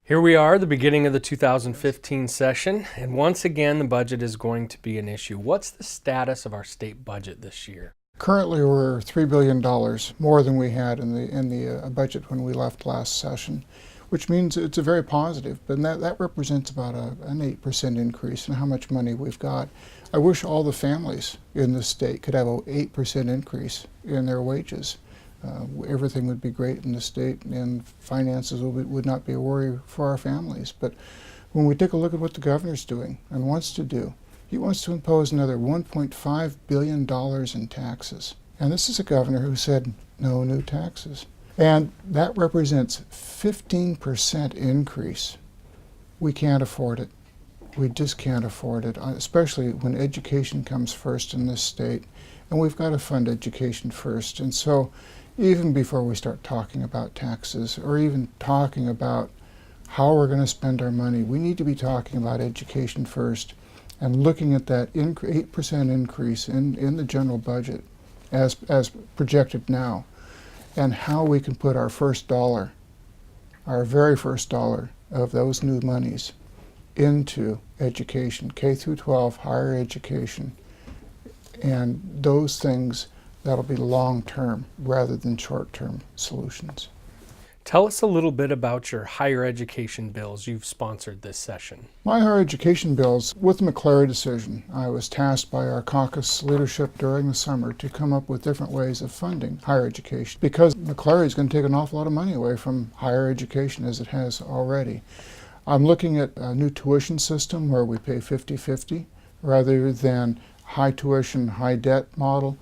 Here we are, the beginning of the 2015 session, and once again the budget is going to be an issue. What's the status of our state budget this year? Currently we're $3 billion more than we had in the budget when we left last session, which means it's a very positive, but that represents about an 8% increase in how much money we've got. I wish all the families in this state could have an 8% increase in their wages. Everything would be great in the state and finances would not be a worry for our families. But when we take a look at what the governor's doing and wants to do, he wants to impose another $1.5 billion in taxes. And this is a governor who said no new taxes. And that represents 15% increase. We can't afford it. We just can't afford it, especially when education comes first in this state. And we've got to fund education first. And so even before we start talking about taxes or even talking about how we're going to spend our money, we need to be talking about education first and looking at that 8% increase in the general budget as projected now, and how we can put our first dollar, our very first dollar of those new monies into education, K through 12, higher education, and those things that'll be long-term rather than short-term solutions. Tell us a little bit about your higher education bills you've sponsored this session. My higher education bills, with the McClary decision, I was tasked by our caucus leadership during the summer to come up with different ways of funding higher education, because McClary is going to take an awful lot of money away from higher education as it has already. I'm looking at a new tuition system where we pay 50-50 rather than high tuition, high debt model.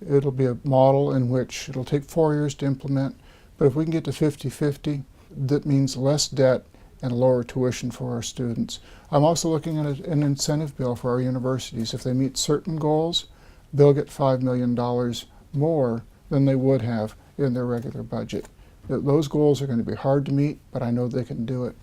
It'll be a model in which it'll take 4 years to implement, but if we can get to 50-50, that means less debt and lower tuition for our students. I'm also looking at an incentive bill for our universities. If they meet certain goals, they'll get $5 million more than they would have in their regular budget. Those goals are going to be hard to meet, but I know they can do it.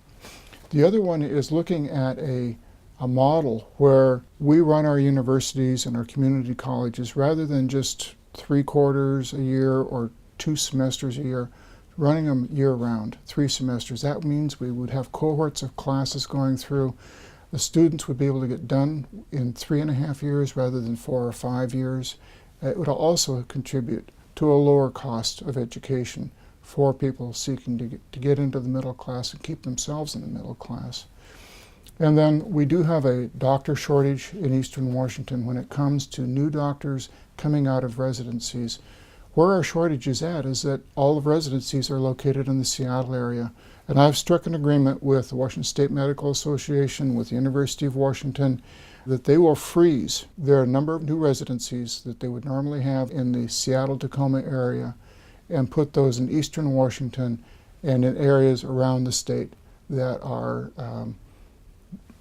The other one is looking at a model where we run our universities and our community colleges rather than just 3 quarters a year or 2 semesters a year, running them year-round, 3 semesters. That means we would have cohorts of classes going through. The students would be able to get done in 3.5 years rather than 4 or 5 years. It would also contribute to a lower cost of education for people seeking to get into the middle class and keep themselves in the middle class. And then we do have a doctor shortage in Eastern Washington when it comes to new doctors coming out of residencies. Where our shortage is at is that all of residencies are located in the Seattle area. And I've struck an agreement with the Washington State Medical Association, with the University of Washington, that they will freeze their number of new residencies that they would normally have in the Seattle-Tacoma area and put those in Eastern Washington and in areas around the state that are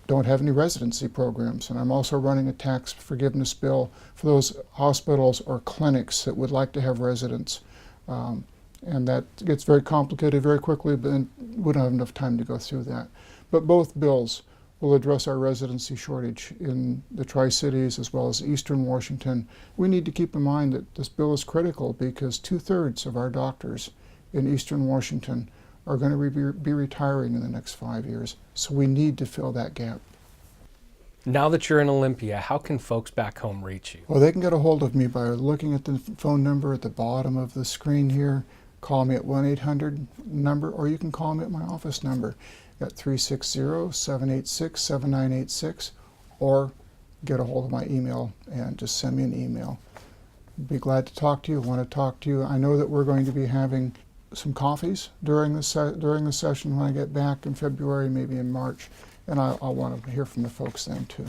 don't have any residency programs. And I'm also running a tax forgiveness bill for those hospitals or clinics that would like to have residents. And that gets very complicated very quickly, but we don't have enough time to go through that. But both bills will address our residency shortage in the Tri-Cities as well as Eastern Washington. We need to keep in mind that this bill is critical because 2/3 of our doctors in Eastern Washington are going to be retiring in the next 5 years. So we need to fill that gap. Now that you're in Olympia, how can folks back home reach you? Well, they can get a hold of me by looking at the phone number at the bottom of the screen here. Call me at 1-800 number, or you can call me at my office number at 360-786-7986, or get a hold of my email and just send me an email. Be glad to talk to you, want to talk to you. I know that we're going to be having some coffees during the session when I get back in February, maybe in March, and I'll want to hear from the folks then too.